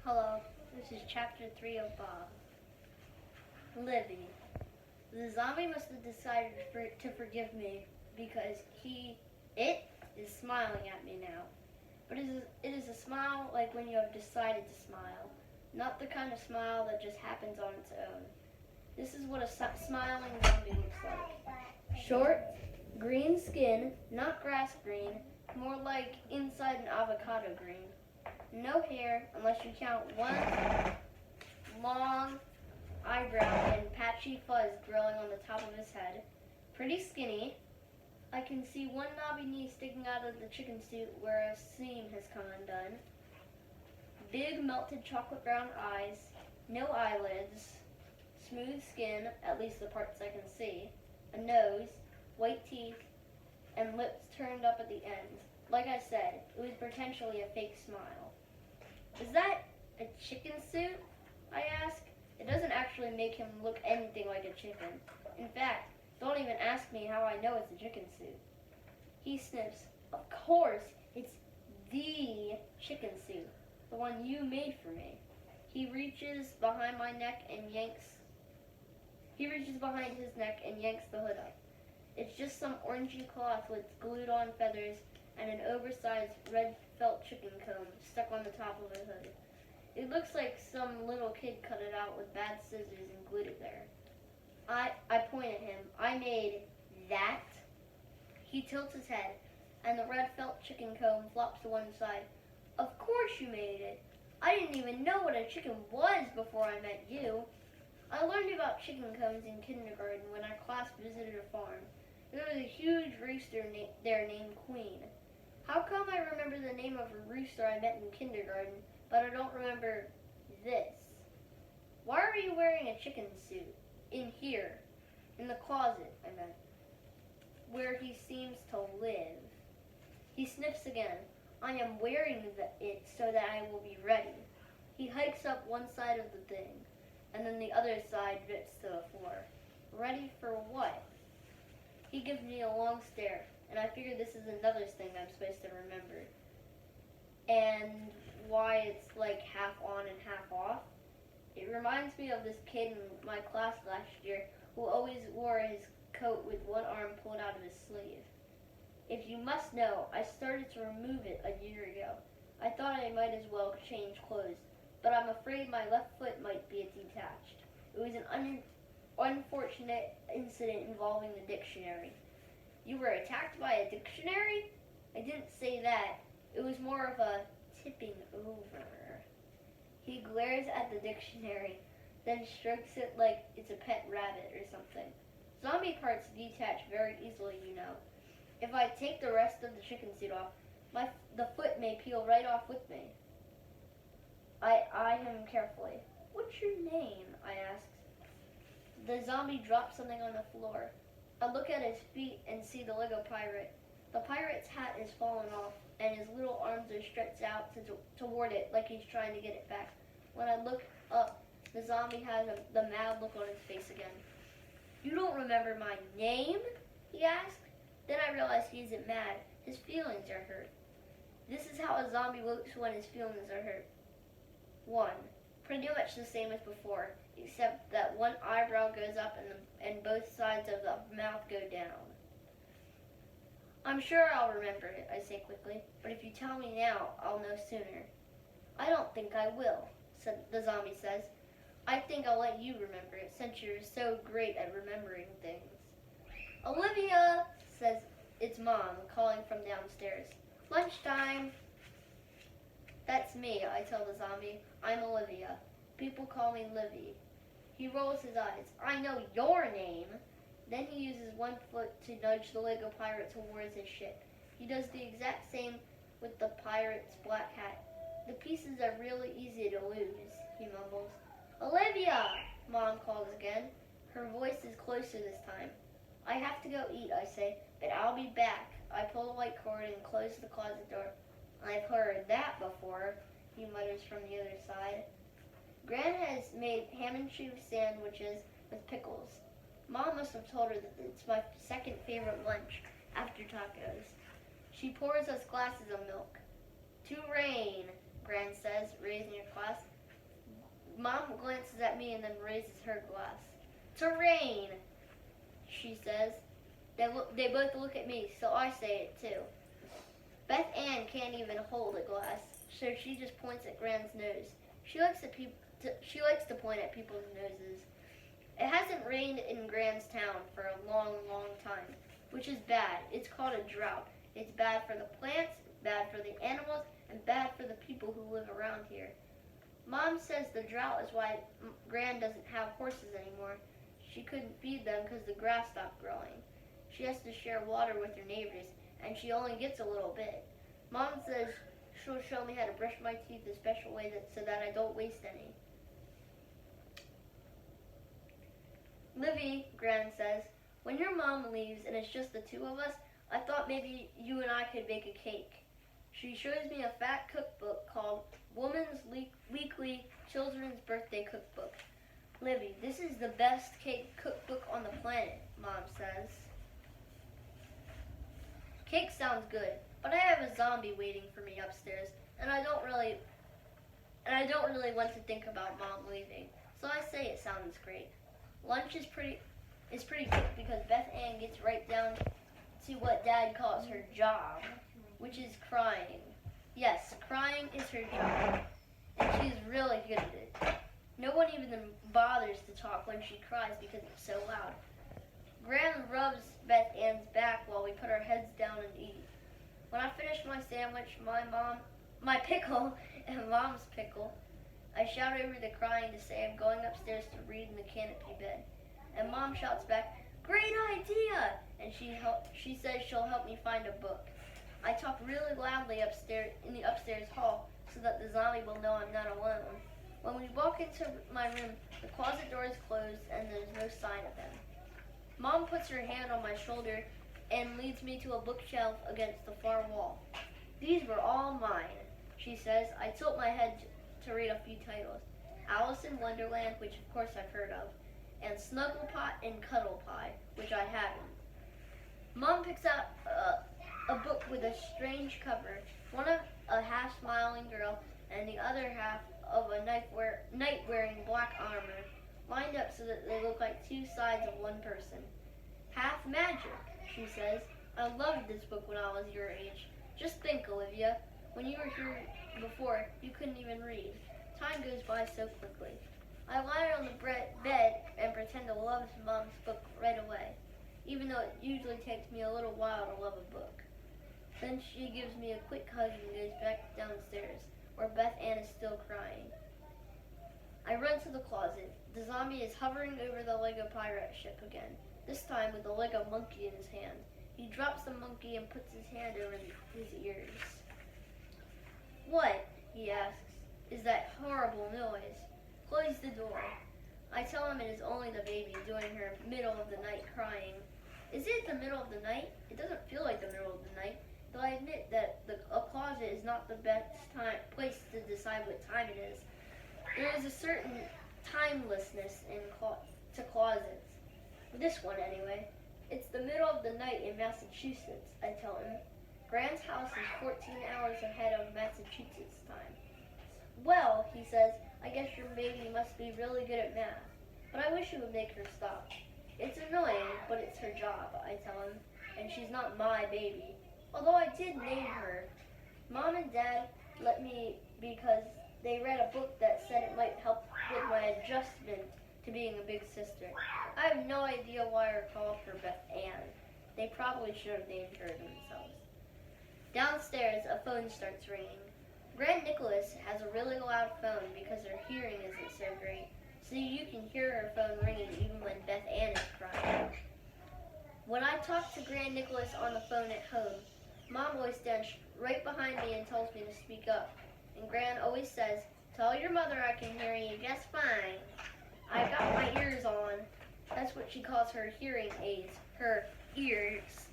Hello, this is chapter 3 of Bob. Livy. The zombie must have decided to forgive me because it is smiling at me now. But it is a smile like when you have decided to smile, not the kind of smile that just happens on its own. This is what a smiling zombie looks like. Short, green skin, not grass green, more like inside an avocado green. No hair unless you count one long eyebrow and patchy fuzz growing on the top of his head. Pretty skinny. I can see one knobby knee sticking out of the chicken suit where a seam has come undone. Big melted chocolate brown eyes, no eyelids, smooth skin, at least the parts I can see, a nose, white teeth, and lips turned up at the ends. Like I said, it was potentially a fake smile. Is that a chicken suit? I ask. It doesn't actually make him look anything like a chicken. In fact, don't even ask me how I know it's a chicken suit. He sniffs. Of course, it's the chicken suit, the one you made for me. He reaches behind his neck and yanks the hood up. It's just some orangey cloth with glued on feathers and an oversized red felt chicken comb stuck on the top of the hood. It looks like some little kid cut it out with bad scissors and glued it there. I point at him. I made that. He tilts his head, and the red felt chicken comb flops to one side. Of course you made it. I didn't even know what a chicken was before I met you. I learned about chicken combs in kindergarten when our class visited a farm. There was a huge rooster there named Queen. How come I remember the name of a rooster I met in kindergarten, but I don't remember this? Why are you wearing a chicken suit? In here. In the closet, I meant. Where he seems to live. He sniffs again. I am wearing it so that I will be ready. He hikes up one side of the thing, and then the other side drips to the floor. Ready for what? He gives me a long stare, and I figure this is another thing I'm supposed to remember. And why it's like half on and half off. It reminds me of this kid in my class last year who always wore his coat with one arm pulled out of his sleeve. If you must know, I started to remove it a year ago. I thought I might as well change clothes, but I'm afraid my left foot might be detached. It was an unfortunate incident involving the dictionary. You were attacked by a dictionary? I didn't say that. It was more of a tipping over. He glares at the dictionary, then strokes it like it's a pet rabbit or something. Zombie parts detach very easily, you know. If I take the rest of the chicken suit off, the foot may peel right off with me. I eye him carefully. What's your name? I ask. The zombie drops something on the floor. I look at his feet and see the Lego pirate. The pirate's hat is fallen off, and his little arms are stretched out toward it like he's trying to get it back. When I look up, the zombie has the mad look on his face again. You don't remember my name? He asked. Then I realize he isn't mad. His feelings are hurt. This is how a zombie looks when his feelings are hurt. 1. Pretty much the same as before, except that one eyebrow goes up and both sides of the mouth go down. I'm sure I'll remember it, I say quickly, but if you tell me now, I'll know sooner. I don't think I will, the zombie says. I think I'll let you remember it, since you're so great at remembering things. Olivia, says its mom, calling from downstairs. Lunchtime. That's me, I tell the zombie. I'm Olivia. People call me Livy. He rolls his eyes. I know your name. Then he uses one foot to nudge the Lego pirate towards his ship. He does the exact same with the pirate's black hat. The pieces are really easy to lose, he mumbles. Olivia! Mom calls again. Her voice is closer this time. I have to go eat, I say, but I'll be back. I pull the white cord and close the closet door. I've heard that before, he mutters from the other side. Gran has made ham and cheese sandwiches with pickles. Mom must have told her that it's my second favorite lunch after tacos. She pours us glasses of milk. To Rain, Gran says, raising her glass. Mom glances at me and then raises her glass. "To rain," she says. They both look at me, so I say it too. Beth Ann can't even hold a glass, so she just points at Gran's nose. She likes to point at people's noses. It hasn't rained in Gran's town for a long, long time, which is bad. It's called a drought. It's bad for the plants, bad for the animals, and bad for the people who live around here. Mom says the drought is why Gran doesn't have horses anymore. She couldn't feed them because the grass stopped growing. She has to share water with her neighbors, and she only gets a little bit. Mom says she'll show me how to brush my teeth a special way so that I don't waste any. "Livy," Gran says, "when your mom leaves and it's just the two of us, I thought maybe you and I could bake a cake." She shows me a fat cookbook called Woman's Weekly Children's Birthday Cookbook. "Livy, this is the best cake cookbook on the planet," Mom says. Cake sounds good, but I have a zombie waiting for me upstairs, and I don't really want to think about Mom leaving, so I say it sounds great. Lunch is pretty quick because Beth Ann gets right down to what Dad calls her job, which is crying. Yes, crying is her job, and she's really good at it. No one even bothers to talk when she cries because it's so loud. Gran rubs Beth Ann's back while we put our heads down and eat. When I finish my sandwich, my pickle, and Mom's pickle, I shout over the crying to say I'm going upstairs to read in the canopy bed. And Mom shouts back, "Great idea!" And she says she'll help me find a book. I talk really loudly in the upstairs hall so that the zombie will know I'm not alone. When we walk into my room, the closet door is closed and there's no sign of them. Mom puts her hand on my shoulder and leads me to a bookshelf against the far wall. "These were all mine," she says. I tilt my head to read a few titles. "Alice in Wonderland," which of course I've heard of, and "Snugglepot" and "Cuddle Pie," which I haven't. Mom picks out a book with a strange cover, one of a half-smiling girl and the other half of a knight wearing black armor, lined up so that they look like two sides of one person. "Half magic," she says. "I loved this book when I was your age. Just think, Olivia, when you were here before, you couldn't even read. Time goes by so quickly." I lie on the bed and pretend to love Mom's book right away, even though it usually takes me a little while to love a book. Then she gives me a quick hug and goes back downstairs, where Beth Ann is still crying. I run to the closet. The zombie is hovering over the Lego pirate ship again, this time with the Lego monkey in his hand. He drops the monkey and puts his hand over his ears. "What," he asks, "is that horrible noise? Close the door." I tell him it is only the baby doing her middle of the night crying. Is it the middle of the night? It doesn't feel like the middle of the night, though I admit that a closet is not the best place to decide what time it is. There is a certain timelessness to closets. This one, anyway. It's the middle of the night in Massachusetts, I tell him. Gran's house is 14 hours ahead of Massachusetts time. "Well," he says, "I guess your baby must be really good at math, but I wish you would make her stop." "It's annoying, but it's her job," I tell him, "and she's not my baby. Although I did name her. Mom and Dad let me because they read a book that said it might help with my adjustment to being a big sister. I have no idea why I called her Beth Ann. They probably should have named her themselves." Downstairs, a phone starts ringing. Grand Nicholas has a really loud phone because her hearing isn't so great, so you can hear her phone ringing even when Beth Ann is crying. When I talk to Grand Nicholas on the phone at home, Mom always stands right behind me and tells me to speak up. And Gran always says, "Tell your mother I can hear you just fine." I got my ears on. That's what she calls her hearing aids, her ears.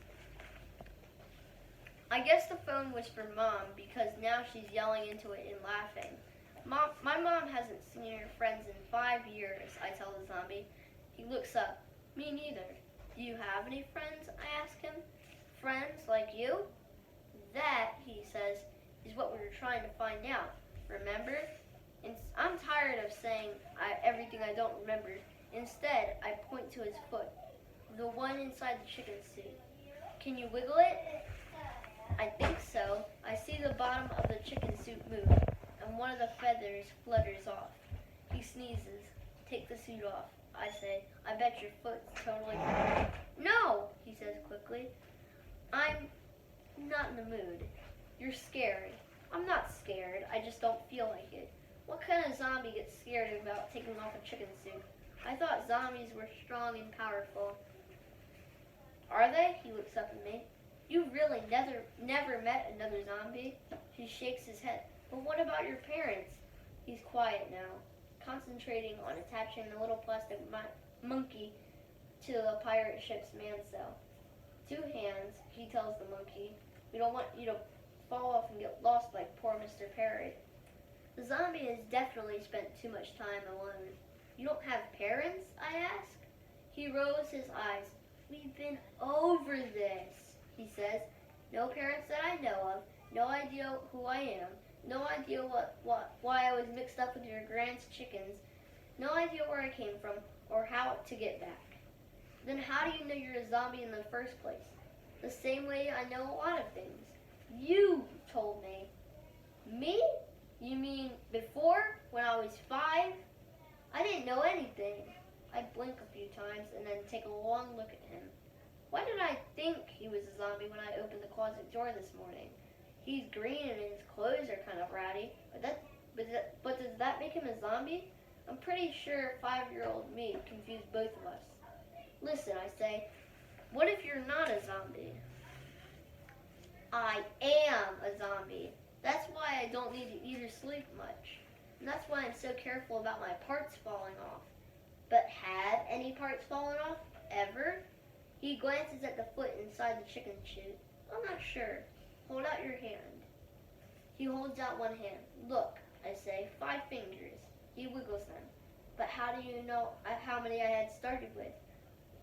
I guess the phone was for Mom because now she's yelling into it and laughing. My mom hasn't seen her friends in 5 years, I tell the zombie. He looks up. "Me neither. Do you have any friends?" I ask him. "Friends like you?" "That," he says, "is what we were trying to find out. Remember? And I'm tired of saying don't remember. Instead, I point to his foot, the one inside the chicken suit. Can you wiggle it? I think so. I see the bottom of the chicken suit move, and one of the feathers flutters off. He sneezes. Take the suit off. I say, I bet your foot's totally fine. No, he says quickly. I'm not in the mood. You're scared. I'm not scared. I just don't feel like it. What kind of zombie gets scared about taking off a chicken suit? I thought zombies were strong and powerful. Are they? He looks up at me. You've really never met another zombie? He shakes his head. But what about your parents? He's quiet now, concentrating on attaching the little plastic monkey to the pirate ship's mainsail. 2 hands, he tells the monkey. We don't want you to fall off and get lost like poor Mr. Parrot. The zombie has definitely spent too much time alone. You don't have parents? I ask. He rolls his eyes. We've been over this, he says. No parents that I know of. No idea who I am. No idea why I was mixed up with your grand's chickens. No idea where I came from or how to get back. Then how do you know you're a zombie in the first place? The same way I know a lot of things. You told me. Me? You mean before, when I was 5? I didn't know anything. I blink a few times and then take a long look at him. Why did I think he was a zombie when I opened the closet door this morning? He's green and his clothes are kind of ratty, but does that make him a zombie? I'm pretty sure 5-year-old me confused both of us. Listen, I say, what if you're not a zombie? I am a zombie. That's why I don't need to eat or sleep much. And that's why I'm so careful about my parts falling off. But have any parts fallen off? Ever? He glances at the foot inside the chicken chute. I'm not sure. Hold out your hand. He holds out one hand. Look, I say, 5 fingers. He wiggles them. But how do you know how many I had started with?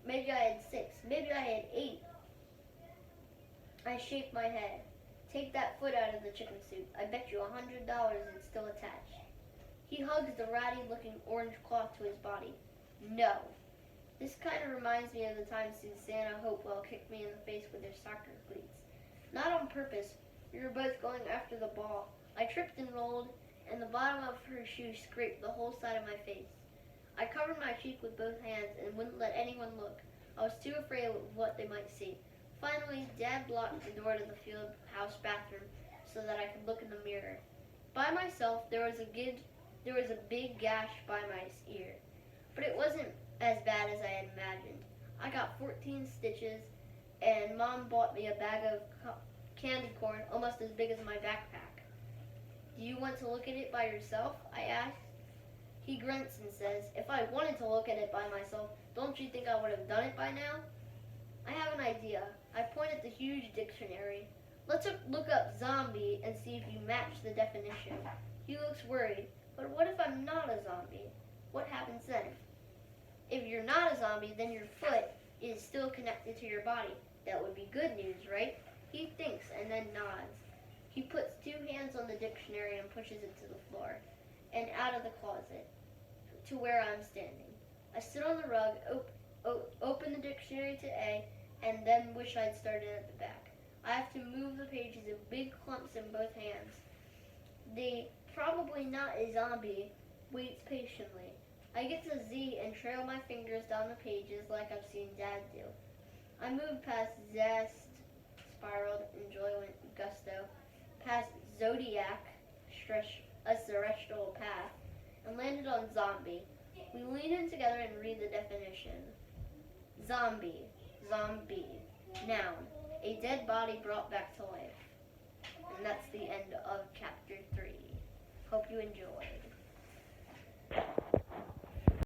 Maybe I had 6. Maybe I had 8. I shake my head. Take that foot out of the chicken suit. I bet you $100 it's still attached. He hugs the ratty-looking orange cloth to his body. No. This kind of reminds me of the time Susanna Hopewell kicked me in the face with her soccer cleats. Not on purpose. We were both going after the ball. I tripped and rolled, and the bottom of her shoe scraped the whole side of my face. I covered my cheek with both hands and wouldn't let anyone look. I was too afraid of what they might see. Finally, Dad blocked the door to the field house bathroom so that I could look in the mirror. By myself, there was a big gash by my ear, but it wasn't as bad as I had imagined. I got 14 stitches, and Mom bought me a bag of candy corn almost as big as my backpack. Do you want to look at it by yourself? I asked. He grunts and says, if I wanted to look at it by myself, don't you think I would have done it by now? I have an idea. I point at the huge dictionary. Let's look up zombie and see if you match the definition. He looks worried. But what if I'm not a zombie? What happens then? If you're not a zombie, then your foot is still connected to your body. That would be good news, right? He thinks and then nods. He puts 2 hands on the dictionary and pushes it to the floor and out of the closet to where I'm standing. I sit on the rug, open the dictionary to A, and then wish I'd started at the back. I have to move the pages in big clumps in both hands. The probably not a zombie waits patiently. I get to Z and trail my fingers down the pages like I've seen Dad do. I move past zest, spiraled, enjoyment, gusto, past zodiac, a celestial path, and landed on zombie. We lean in together and read the definition. Zombie, noun, a dead body brought back to life. And that's the end of chapter 3. Hope you enjoyed.